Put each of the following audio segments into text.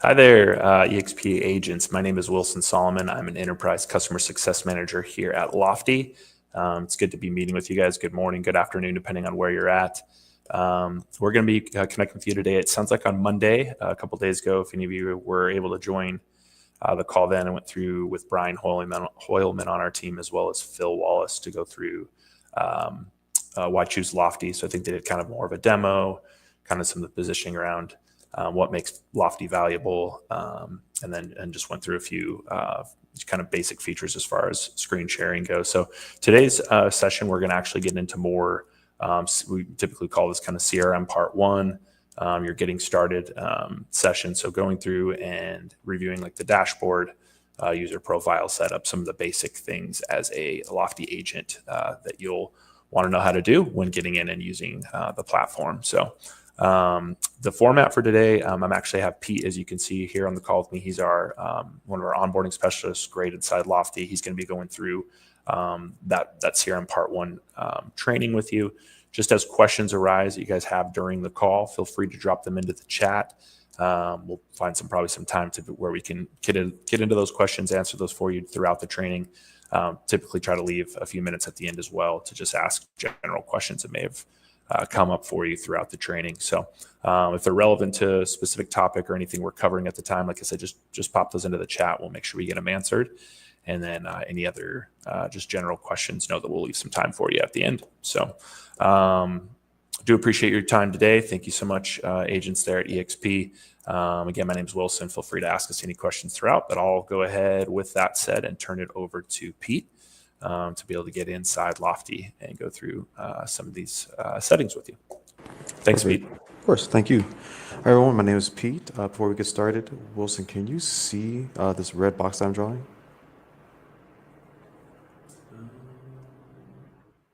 Hi there, EXP agents. My name is Wilson Solomon. I'm an enterprise customer success manager here at Lofty. It's good to be meeting with you guys. Good morning, good afternoon, depending on where you're at. We're going to be connecting with you today. It sounds like on Monday, a couple days ago, if any of you were able to join the call then, I went through with Brian Hoyleman on our team, as well as Phil Wallace, to go through why choose Lofty. So I think they did kind of more of a demo, kind of some of the positioning around what makes Lofty valuable, and just went through a few kind of basic features as far as screen sharing goes. So today's session, we're going to actually get into more, we typically call this kind of CRM part one, your getting started session. So going through and reviewing like the dashboard, user profile setup, some of the basic things as a Lofty agent that you'll want to know how to do when getting in and using the platform. So the format for today, I'm actually have Pete, as you can see here on the call with me. He's our one of our onboarding specialists, great inside Lofty. He's going to be going through that CRM part one training with you. Just as questions arise that you guys have during the call, feel free to drop them into the chat. We'll find probably some time where we can get into those questions, answer those for you throughout the training. Typically try to leave a few minutes at the end as well to just ask general questions that may have come up for you throughout the training. So if they're relevant to a specific topic or anything we're covering at the time, like I said, just pop those into the chat. We'll make sure we get them answered. And then any other just general questions, know that we'll leave some time for you at the end. So do appreciate your time today. Thank you so much, agents there at EXP. Again, my name is Wilson. Feel free to ask us any questions throughout, but I'll go ahead with that said and turn it over to Pete to be able to get inside Lofty and go through some of these settings with you. Thanks, Pete. Of course. Thank you. Hi, everyone. My name is Pete. Before we get started, Wilson, can you see this red box I'm drawing?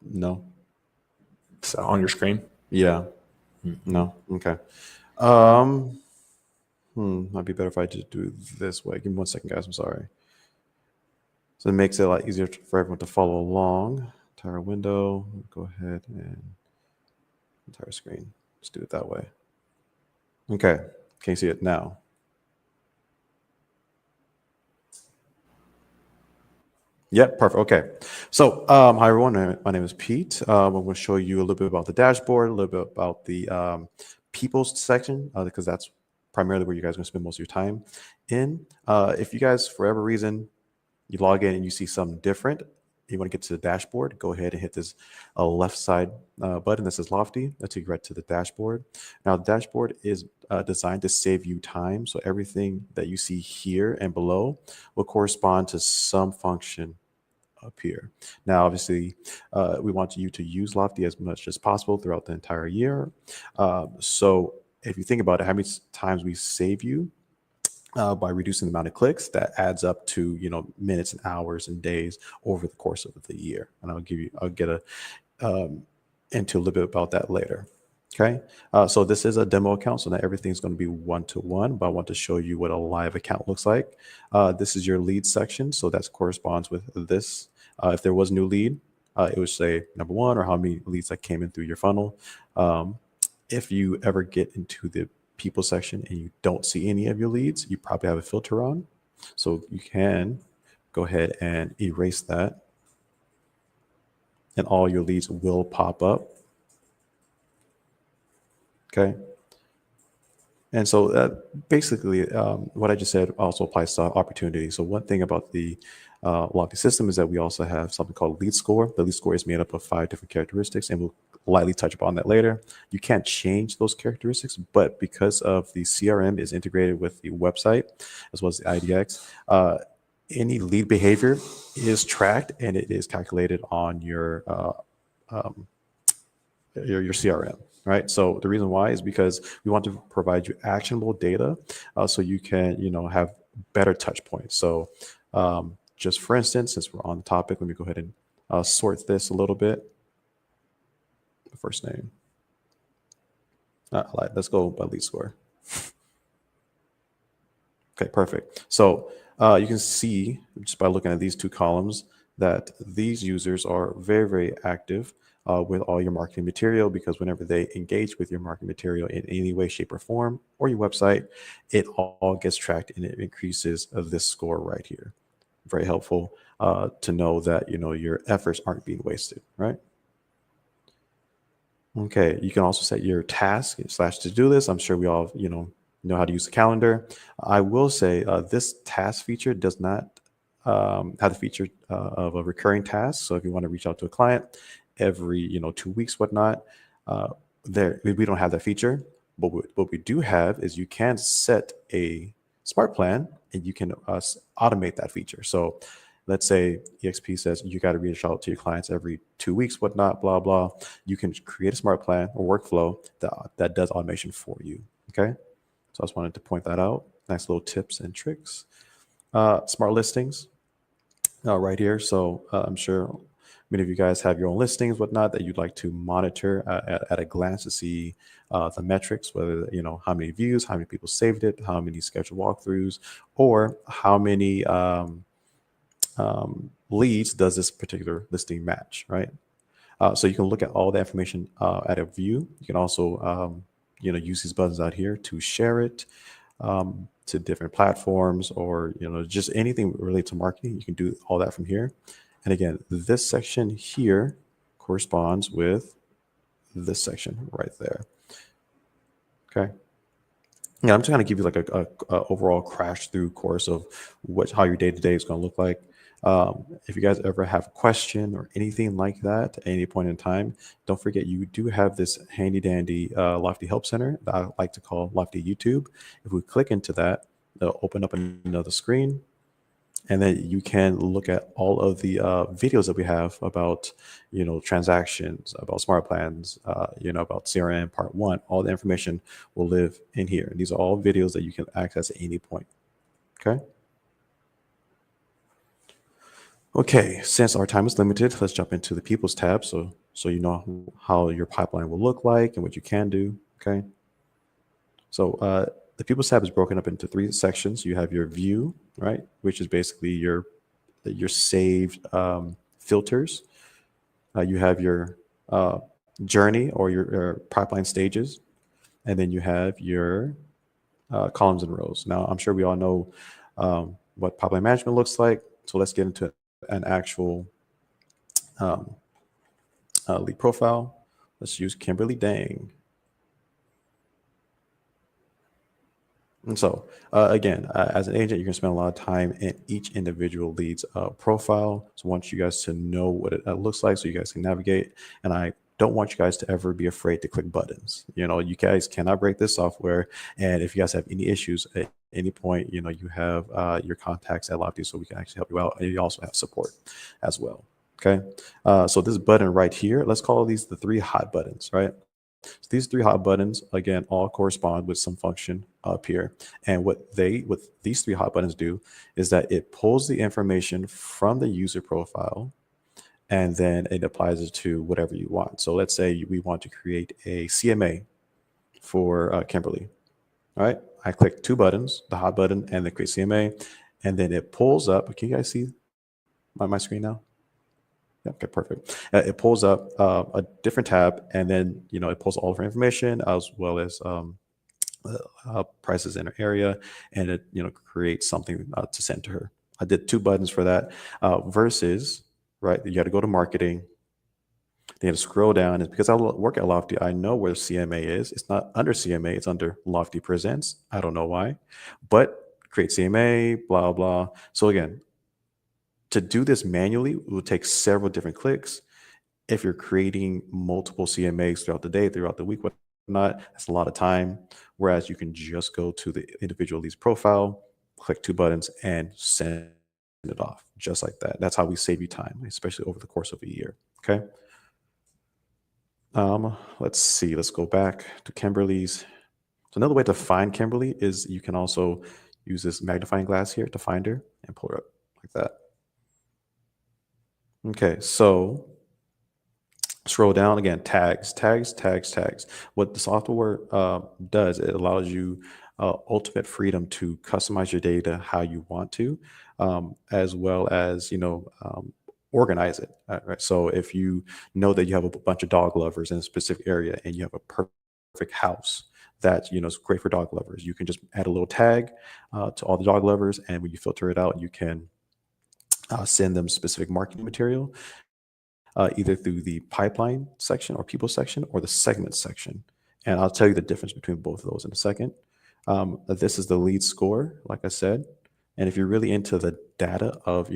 No. So on your screen? Yeah. No. Okay. Might be better if I just do it this way. Give me 1 second, guys. I'm sorry. So it makes it a lot easier for everyone to follow along. Entire window. Go ahead and entire screen. Let's do it that way. Okay. Can you see it now? Yep, perfect. Okay. So, hi everyone. My name is Pete. I'm going to show you a little bit about the dashboard, a little bit about the people section, because that's primarily where you guys are going to spend most of your time in. If you guys, for whatever reason, you log in and you see something different, you want to get to the dashboard, go ahead and hit this left side button that says Lofty. That'll take you right to the dashboard. Now, the dashboard is designed to save you time. So everything that you see here and below will correspond to some function up here. Now, obviously, we want you to use Lofty as much as possible throughout the entire year. So if you think about it, how many times we save you by reducing the amount of clicks, that adds up to minutes and hours and days over the course of the year. And I'll get into a little bit about that later. Okay, so this is a demo account, so not everything's going to be one-to-one, but I want to show you what a live account looks like. This is your lead section, so that corresponds with this. If there was a new lead, it would say number one, or how many leads that came in through your funnel. If you ever get into the people section and you don't see any of your leads, you probably have a filter on. So you can go ahead and erase that, and all your leads will pop up. Okay. And so that basically what I just said also applies to opportunity. So one thing about the Lofty system is that we also have something called lead score. The lead score is made up of 5 different characteristics, and we'll lightly touch upon that later. You can't change those characteristics, but because of the CRM is integrated with the website as well as the IDX, any lead behavior is tracked and it is calculated on your CRM. Right. So the reason why is because we want to provide you actionable data so you can, have better touch points. So just for instance, since we're on the topic, let me go ahead and sort this a little bit. The first name. Let's go by lead score. Okay, perfect. So you can see just by looking at these two columns that these users are very, very active. with all your marketing material, because whenever they engage with your marketing material in any way, shape, or form, or your website, it all gets tracked and it increases this score right here. Very helpful to know that your efforts aren't being wasted, right? Okay, you can also set your task slash to-do list. I'm sure we all know how to use the calendar. I will say this task feature does not have the feature of a recurring task. So if you want to reach out to a client every 2 weeks, whatnot, there we don't have that feature. But what we do have is you can set a smart plan and you can automate that feature. So let's say EXP says you got to reach out to your clients every 2 weeks, whatnot, blah, blah. You can create a smart plan or workflow that does automation for you. Okay. So I just wanted to point that out. Nice little tips and tricks. Smart listings right here. So I'm sure many of you guys have your own listings, whatnot, that you'd like to monitor at a glance to see the metrics, whether, how many views, how many people saved it, how many scheduled walkthroughs, or how many leads does this particular listing match, right? So you can look at all the information at a view. You can also, use these buttons out here to share it to different platforms, or, just anything related to marketing. You can do all that from here. And again, this section here corresponds with this section right there. Okay. Yeah, I'm just going to give you like a overall crash through course of how your day-to-day is going to look like. If you guys ever have a question or anything like that at any point in time, don't forget you do have this handy dandy Lofty Help Center that I like to call Lofty YouTube. If we click into that, it'll open up another screen, and then you can look at all of the videos that we have about, transactions, about smart plans, about CRM part 1. All the information will live in here. These are all videos that you can access at any point. Okay. Okay, since our time is limited, let's jump into the People's tab, so you know how your pipeline will look like and what you can do. Okay. So the People's tab is broken up into 3 sections. You have your view, right, which is basically your saved filters. You have your journey, or your pipeline stages, and then you have your columns and rows. Now, I'm sure we all know what pipeline management looks like. So let's get into an actual lead profile. Let's use Kimberly Dang. And so again, as an agent, you're going to spend a lot of time in each individual lead's profile. So I want you guys to know what it looks like so you guys can navigate. And I don't want you guys to ever be afraid to click buttons. You guys cannot break this software. And if you guys have any issues at any point, you have your contacts at Lofty, so we can actually help you out. And you also have support as well. Okay. So this button right here, let's call these the 3 hot buttons, right? So these 3 hot buttons, again, all correspond with some function up here. And what these 3 hot buttons do is that it pulls the information from the user profile, and then it applies it to whatever you want. So let's say we want to create a CMA for Kimberly. All right. I click 2 buttons, the hot button and the create CMA, and then it pulls up. Can you guys see my screen now? Okay, perfect. It pulls up a different tab, and then it pulls all of our information as well as prices in her area, and it creates something to send to her. I did 2 buttons for that. Versus, right? You got to go to marketing. Then you have to scroll down. It's because I work at Lofty. I know where CMA is. It's not under CMA. It's under Lofty Presents. I don't know why, but create CMA, blah blah. So again, to do this manually, it will take several different clicks. If you're creating multiple CMAs throughout the day, throughout the week, whatnot, that's a lot of time. Whereas you can just go to the individual lead's profile, click 2 buttons, and send it off just like that. That's how we save you time, especially over the course of a year. Okay. Let's see. Let's go back to Kimberly's. So another way to find Kimberly is you can also use this magnifying glass here to find her and pull her up like that. Okay, so scroll down again, tags. What the software does, it allows you ultimate freedom to customize your data how you want to, as well as, organize it. Right. So if you know that you have a bunch of dog lovers in a specific area and you have a perfect house that is great for dog lovers, you can just add a little tag to all the dog lovers, and when you filter it out, you can send them specific marketing material either through the pipeline section or people section or the segment section. And I'll tell you the difference between both of those in a second. This is the lead score, like I said. And if you're really into the data of,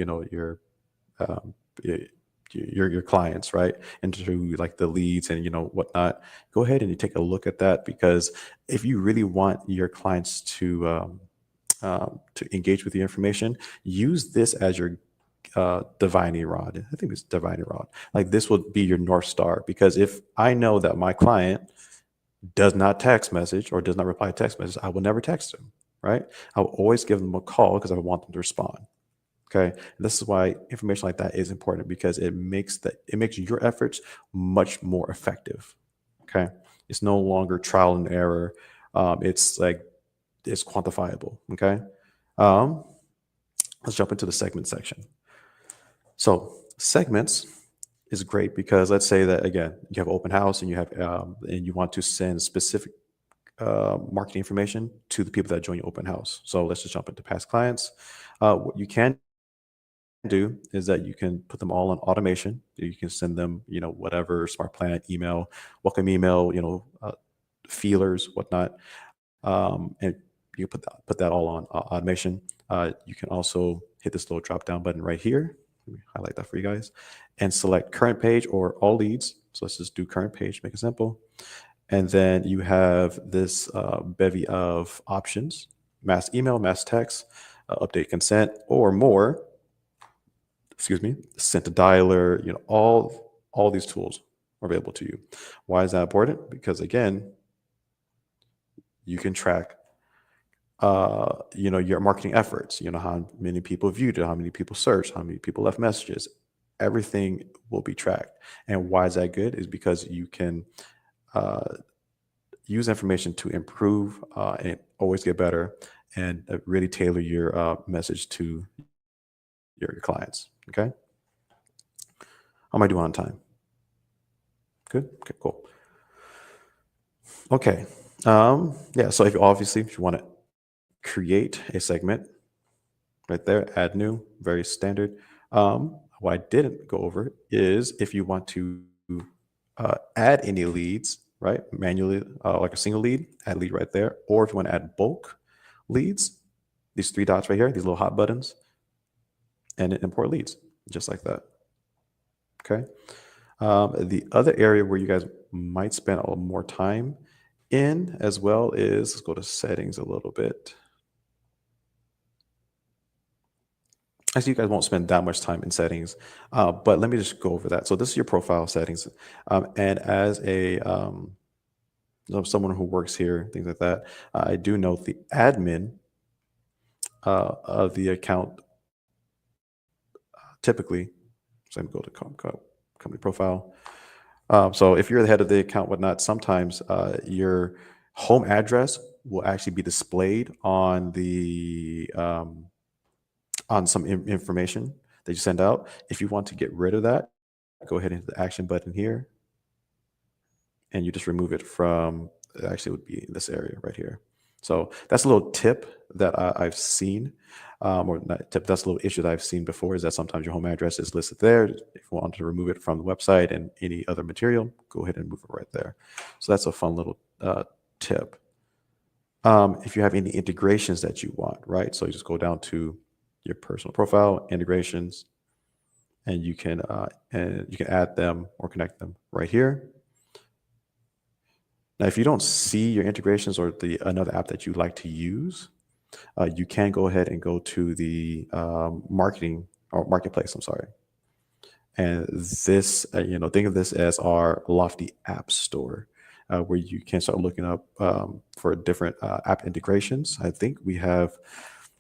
um, y- your clients, right, into like the leads and whatnot, go ahead and you take a look at that, because if you really want your clients to engage with the information, use this as your divining rod. I think it's divining rod. Like this will be your North Star, because if I know that my client does not text message or does not reply to text message, I will never text them, right? I will always give them a call because I want them to respond. Okay. And this is why information like that is important, because it makes your efforts much more effective. Okay. It's no longer trial and error. It's quantifiable. Okay. Um, let's jump into the segment section. So segments is great because let's say that again you have open house and you want to send specific marketing information to the people that join your open house. So let's just jump into past clients. What you can do is that you can put them all on automation. You can send them, whatever smart plan, email, welcome email, feelers, whatnot, and you put that all on automation. You can also hit this little drop down button right here. Let me highlight that for you guys and select current page or all leads. So let's just do current page, make it simple. And then you have this bevy of options: mass email, mass text, update consent, or more. Excuse me, sent to dialer. All these tools are available to you. Why is that important? Because again, you can track your marketing efforts, how many people viewed it, how many people searched, how many people left messages. Everything will be tracked. And why is that good? Is because you can use information to improve and always get better, and really tailor your message to your clients. Okay. How am I doing on time? Good. Okay, cool. Okay. Yeah. So if you want to create a segment, right there, add new, very standard. What I didn't go over is if you want to add any leads, right, manually, like a single lead, add lead right there. Or if you want to add bulk leads, these three dots right here, these little hot buttons, and import leads, just like that. Okay. The other area where you guys might spend a little more time in as well is, let's go to settings a little bit. I see you guys won't spend that much time in settings, but let me just go over that. So this is your profile settings. And as someone who works here, things like that, I do note the admin of the account typically, so I'm going to go to company profile. So if you're the head of the account, whatnot, sometimes your home address will actually be displayed on the on some information that you send out. If you want to get rid of that, go ahead and hit the action button here, and you just remove it from. Actually, it would be in this area right here. So that's a little tip that I've seen, or not tip. That's a little issue that I've seen before. Is that sometimes your home address is listed there. If you want to remove it from the website and any other material, go ahead and move it right there. So that's a fun little tip. If you have any integrations that you want, right? So you just go down to your personal profile, integrations, and you can add them or connect them right here. Now, if you don't see your integrations or another app that you like to use, you can go ahead and go to the marketing or marketplace. I'm sorry. And this, think of this as our Lofty App Store, where you can start looking up for different app integrations. I think we have,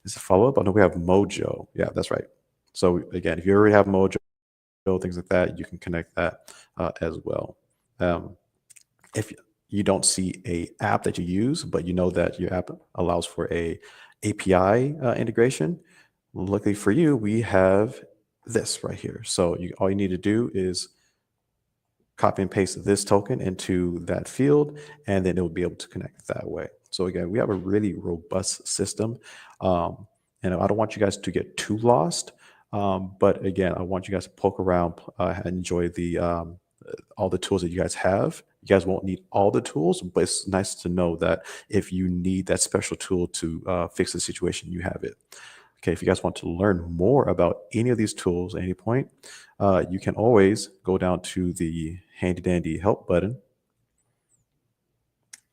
is a follow up? Oh, no, we have Mojo. Yeah, that's right. So again, if you already have Mojo, things like that, you can connect that as well. If you don't see a app that you use, but you know that your app allows for a API integration, luckily for you, we have this right here. So all you need to do is copy and paste this token into that field, and then it will be able to connect that way. So again, we have a really robust system. And I don't want you guys to get too lost. But again, I want you guys to poke around and enjoy all the tools that you guys have. You guys won't need all the tools, but it's nice to know that if you need that special tool to fix the situation, you have it. Okay, if you guys want to learn more about any of these tools at any point, you can always go down to the handy dandy help button,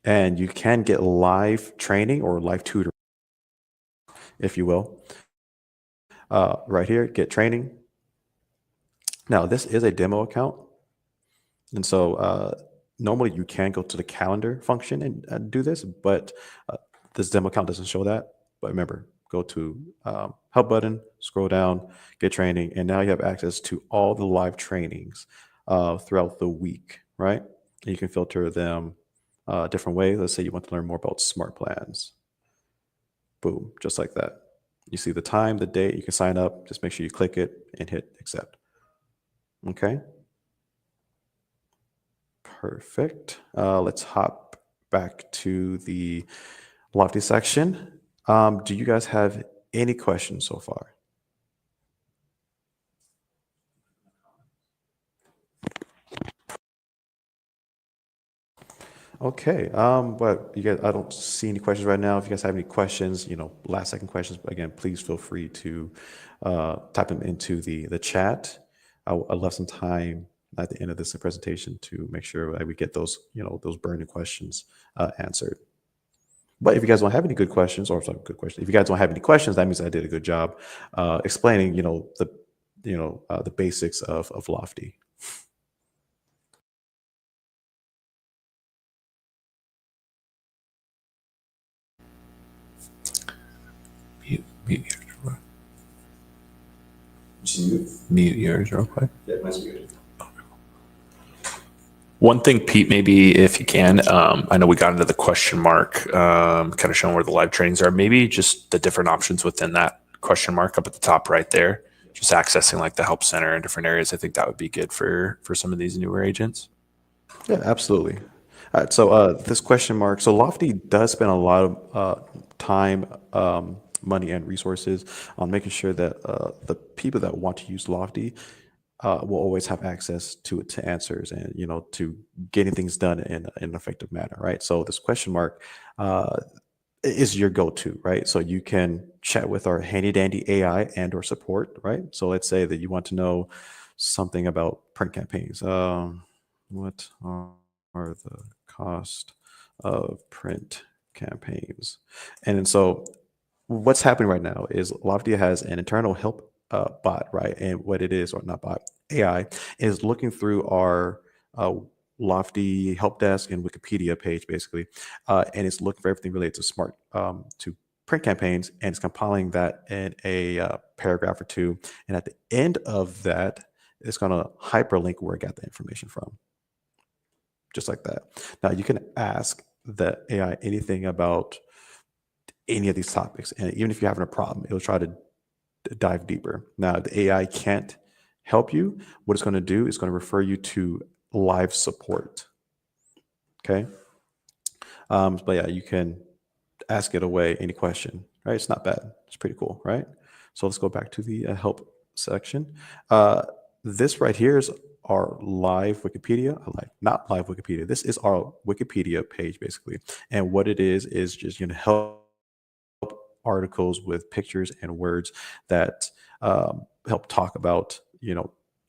and you can get live training or live tutoring, if you will. Right here, get training. Now, this is a demo account. And so normally you can go to the calendar function and do this, but this demo account doesn't show that. But remember, go to help button, scroll down, get training, and now you have access to all the live trainings throughout the week, right? And you can filter them different ways. Let's say you want to learn more about smart plans. Boom, just like that. You see the time, the date, you can sign up. Just make sure you click it and hit accept. Okay. Perfect. Let's hop back to the Lofty section. Do you guys have any questions so far? Okay. But you guys, I don't see any questions right now. If you guys have any questions, last second questions, again, please feel free to type them into the chat. I'll left some time at the end of this presentation to make sure that we get those, those burning questions answered. But if you guys don't have any good questions, or sorry, good question, if you guys don't have any questions, that means I did a good job explaining, the basics of Lofty. Mute yours real quick. Yeah, mine's muted. One thing, Pete, maybe if you can, I know we got into the question mark, kind of showing where the live trainings are, maybe just the different options within that question mark up at the top right there, just accessing like the help center in different areas. I think that would be good for some of these newer agents. Yeah, absolutely. All right, so this question mark, so Lofty does spend a lot of time, money, and resources on making sure that the people that want to use Lofty will always have access to answers and to getting things done in an effective manner, right? So this question mark is your go-to, right? So you can chat with our handy dandy AI and or support, right? So let's say that you want to know something about print campaigns. What are the cost of print campaigns? And then so what's happening right now is Lofty has an internal help bot, right? And what it is, or not bot, AI, is looking through our Lofty help desk and Wikipedia page, basically, and it's looking for everything related to to print campaigns, and it's compiling that in a paragraph or two. And at the end of that, it's going to hyperlink where it got the information from, just like that. Now you can ask the AI anything about any of these topics, and even if you're having a problem, it'll try to dive deeper. Now, the AI can't help you. What it's going to do is going to refer you to live support. Okay. But yeah, you can ask it away any question, right? It's not bad. It's pretty cool, right? So let's go back to the help section. This right here is our live Wikipedia, not live Wikipedia. This is our Wikipedia page, basically. And what it is just, help articles with pictures and words that help talk about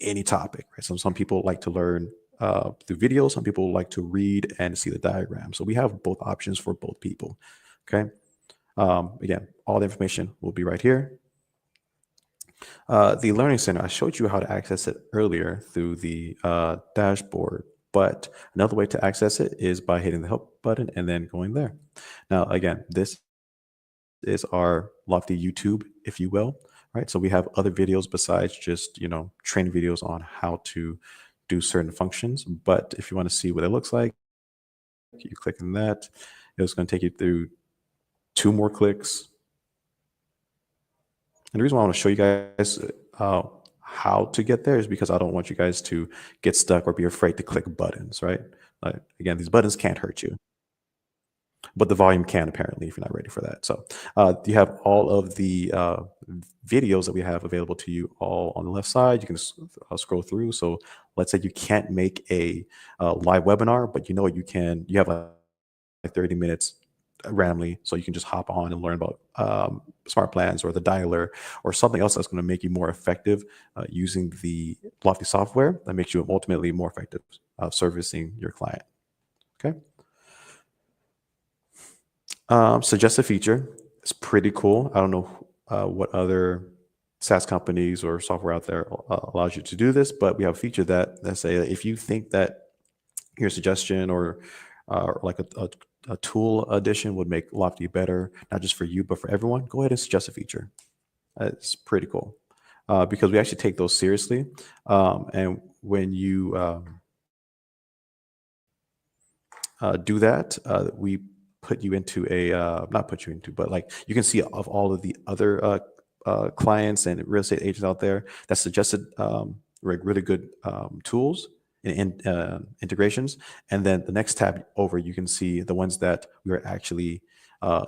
any topic, right? So some people like to learn through videos, some people like to read and see the diagram. So we have both options for both people. Okay. Again, all the information will be right here. The Learning Center, I showed you how to access it earlier through the dashboard, but another way to access it is by hitting the help button and then going there. Now, again, this is our Lofty YouTube, if you will, right? So we have other videos besides just, training videos on how to do certain functions. But if you want to see what it looks like, you click on that. It's going to take you through 2 more clicks. And the reason why I want to show you guys how to get there is because I don't want you guys to get stuck or be afraid to click buttons, right? Again, these buttons can't hurt you, but the volume can apparently if you're not ready for that. So you have all of the videos that we have available to you all on the left side. You can scroll through. So let's say you can't make a live webinar, but you know you can. You have like 30 minutes randomly, so you can just hop on and learn about smart plans or the dialer or something else that's going to make you more effective using the Lofty software that makes you ultimately more effective servicing your client. Okay. Suggested feature. It's pretty cool. I don't know what other SaaS companies or software out there allows you to do this, but we have a feature that say if you think that your suggestion or like a tool addition would make Lofty better, not just for you, but for everyone, go ahead and suggest a feature. It's pretty cool because we actually take those seriously. And when you do that, we put you into a not put you into, but like you can see of all of the other clients and real estate agents out there that suggested really good tools and integrations. And then the next tab over, you can see the ones that we are actually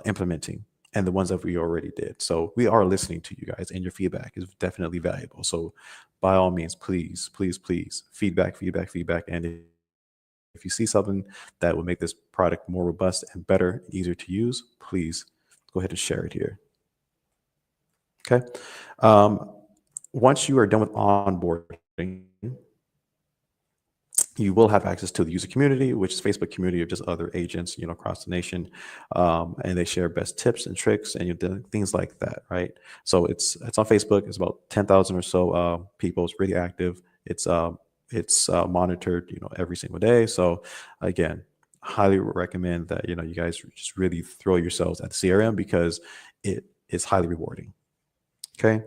implementing and the ones that we already did. So we are listening to you guys, and your feedback is definitely valuable. So by all means, please, please, please, feedback, feedback, feedback. And if you see something that will make this product more robust and better and easier to use, please go ahead and share it here. Okay. Once you are done with onboarding, you will have access to the user community, which is Facebook community of just other agents, across the nation, and they share best tips and tricks and things like that, right? So it's on Facebook. It's about 10,000 or so people. It's really active. It's monitored, every single day. So again, highly recommend that you guys just really throw yourselves at the CRM because it is highly rewarding. Okay.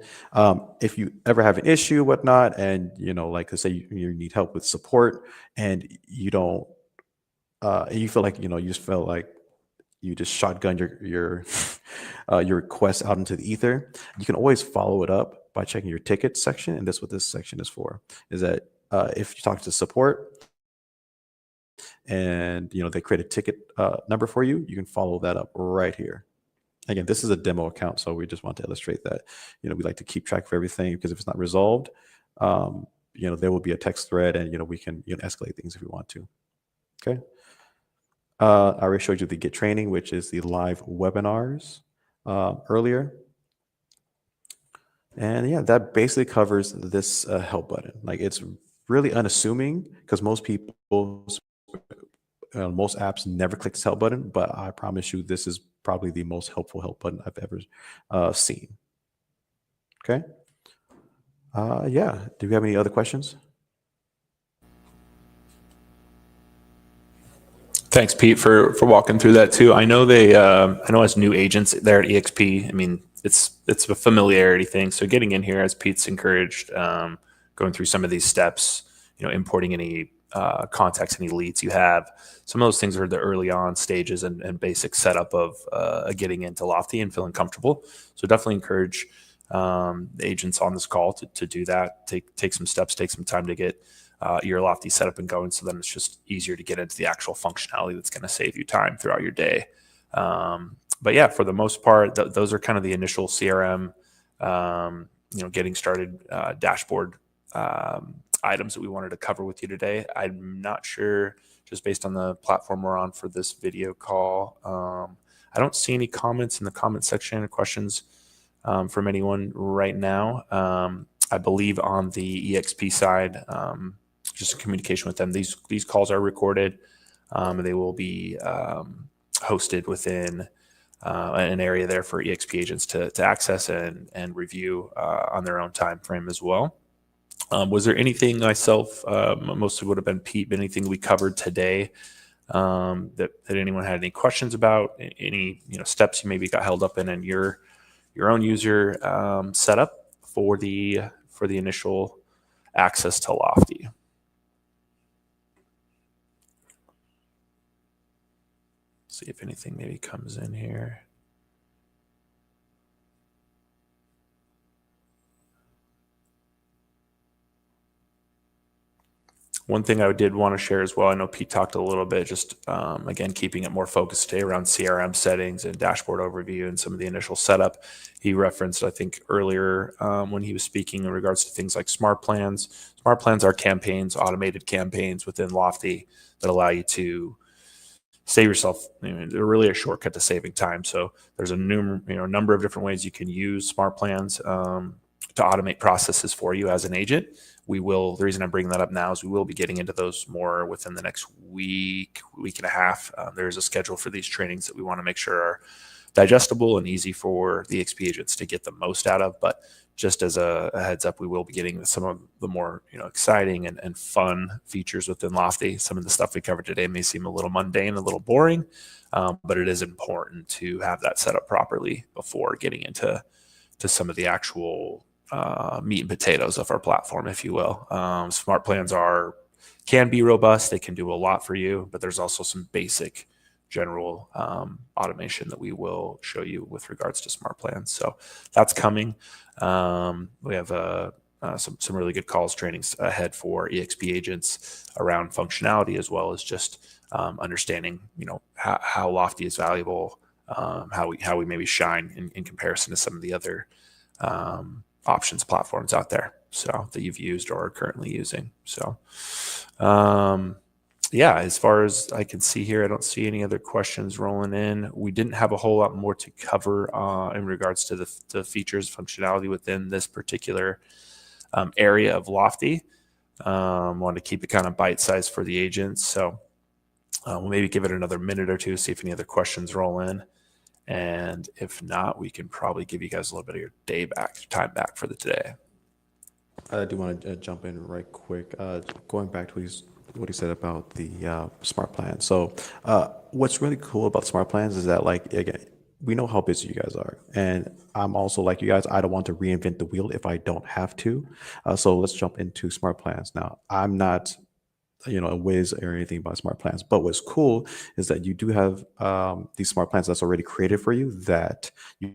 If you ever have an issue, whatnot, and like let's say you need help with support, and you don't, and you feel like you just felt like you just shotgun your request out into the ether, you can always follow it up by checking your tickets section, and that's what this section is for. Is that if you talk to support and they create a ticket number for you, you can follow that up right here. Again, this is a demo account, so we just want to illustrate that, we like to keep track of everything because if it's not resolved, there will be a text thread and, we can escalate things if we want to. Okay. I already showed you the Get Training, which is the live webinars earlier. And yeah, that basically covers this help button. Like it's really unassuming because most people, most apps never click this help button, but I promise you this is probably the most helpful help button I've ever seen. Okay. Yeah. Do you have any other questions? Thanks, Pete, for walking through that too. I know I know as new agents there at EXP, I mean, it's a familiarity thing. So getting in here, as Pete's encouraged, going through some of these steps, importing any contacts, any leads you have. Some of those things are the early on stages and basic setup of getting into Lofty and feeling comfortable. So definitely encourage the agents on this call to do that. Take some steps, take some time to get your Lofty set up and going. So then it's just easier to get into the actual functionality that's going to save you time throughout your day. But yeah, for the most part, those are kind of the initial CRM, getting started dashboard items that we wanted to cover with you today. I'm not sure, just based on the platform we're on for this video call. I don't see any comments in the comment section or questions from anyone right now. I believe on the EXP side, just communication with them. These calls are recorded. They will be hosted within an area there for EXP agents to access and review on their own time frame as well. Was there anything myself, mostly would have been Pete, but anything we covered today that anyone had any questions about? Any steps you maybe got held up in your own user setup for the initial access to Lofty? See if anything maybe comes in here. One thing I did want to share as well, I know Pete talked a little bit, just again, keeping it more focused today around CRM settings and dashboard overview and some of the initial setup. He referenced, I think, earlier when he was speaking in regards to things like smart plans. Smart plans are campaigns, automated campaigns within Lofty that allow you to save yourself. They're really a shortcut to saving time. So there's a number of different ways you can use smart plans to automate processes for you as an agent. The reason I'm bringing that up now is we will be getting into those more within the next week and a half. There's a schedule for these trainings that we want to make sure are digestible and easy for the XP agents to get the most out of. But just as a heads up, we will be getting some of the more exciting and fun features within Lofty. Some of the stuff we covered today may seem a little mundane, a little boring, but it is important to have that set up properly before getting into some of the actual meat and potatoes of our platform, if you will. Smart plans can be robust. They can do a lot for you, but there's also some basic general automation that we will show you with regards to smart plans. So that's coming. We have some really good calls trainings ahead for EXP agents around functionality, as well as just understanding, how Lofty is valuable, how we maybe shine in comparison to some of the other options platforms out there, so that you've used or are currently using. So as far as I can see here, I don't see any other questions rolling in. We didn't have a whole lot more to cover in regards to the features, functionality within this particular area of Lofty. Wanted to keep it kind of bite-sized for the agents. So we'll maybe give it another minute or two, see if any other questions roll in. And if not, we can probably give you guys a little bit of your time back for the today. I do want to jump in right quick. Going back to what he said about the smart plan. So what's really cool about smart plans is that, again, we know how busy you guys are. And I'm also like you guys, I don't want to reinvent the wheel if I don't have to. So let's jump into smart plans. Now, I'm not a whiz or anything about smart plans, but what's cool is that you do have these smart plans that's already created for you, that you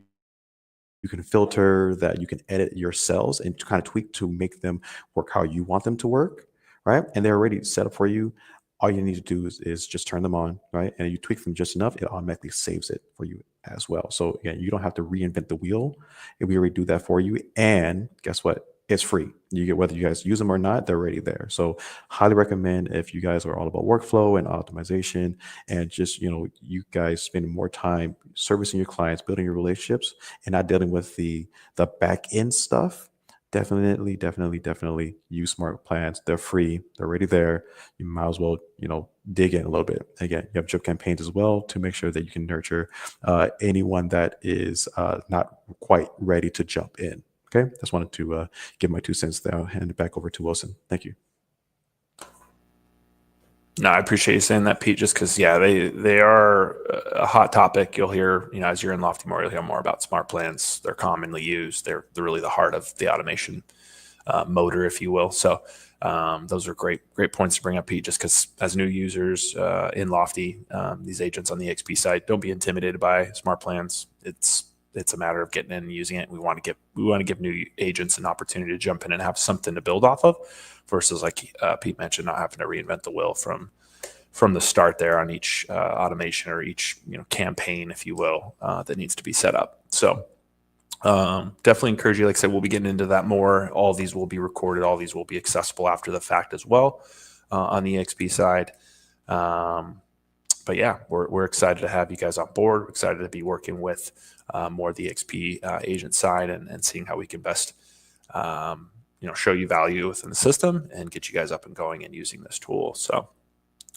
can filter, that you can edit your cells and to kind of tweak to make them work how you want them to work, right? And they're already set up for you. All you need to do is just turn them on, right? And you tweak them just enough, it automatically saves it for you as well. So again, you don't have to reinvent the wheel. And we already do that for you. And guess what? It's free. You get, whether you guys use them or not, they're already there. So highly recommend, if you guys are all about workflow and optimization, and just, you guys spend more time servicing your clients, building your relationships, and not dealing with the back end stuff, definitely use smart plans. They're free. They're already there. You might as well, dig in a little bit. Again, you have drip campaigns as well to make sure that you can nurture anyone that is not quite ready to jump in. Okay, just wanted to give my 2 cents there. I'll hand it back over to Wilson. Thank you. No, I appreciate you saying that, Pete, just because, they are a hot topic. You'll hear, as you're in Lofty more, you'll hear more about smart plans. They're commonly used. They're really the heart of the automation motor, if you will. So those are great points to bring up, Pete, just because as new users in Lofty, these agents on the XP side, don't be intimidated by smart plans. It's a matter of getting in and using it. We want to give new agents an opportunity to jump in and have something to build off of, versus, like Pete mentioned, not having to reinvent the wheel from the start there on each automation or each campaign, if you will, that needs to be set up. So definitely encourage you. Like I said, we'll be getting into that more. All these will be recorded. All these will be accessible after the fact as well on the XP side. But yeah, we're excited to have you guys on board. We're excited to be working with more of the XP agent side and seeing how we can best, show you value within the system and get you guys up and going and using this tool. So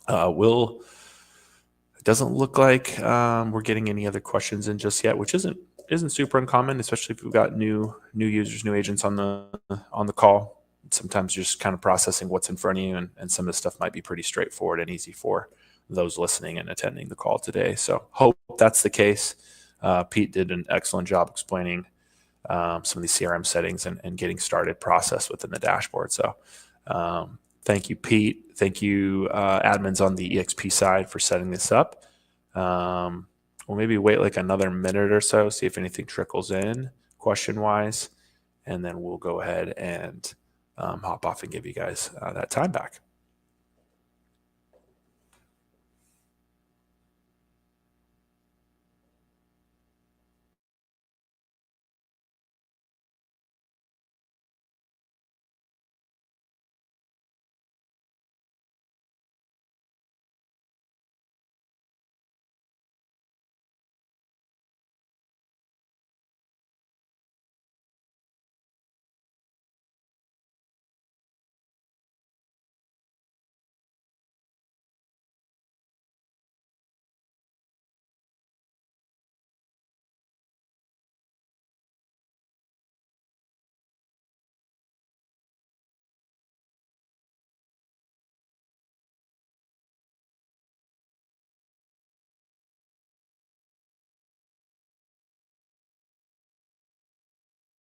it doesn't look like we're getting any other questions in just yet, which isn't super uncommon, especially if we've got new users, new agents on the call. Sometimes just kind of processing what's in front of you, and some of the stuff might be pretty straightforward and easy for those listening and attending the call today. So hope that's the case. Pete did an excellent job explaining some of these CRM settings and getting started process within the dashboard. So thank you, Pete. Thank you, admins on the EXP side, for setting this up. We'll maybe wait like another minute or so, see if anything trickles in question-wise, and then we'll go ahead and hop off and give you guys that time back.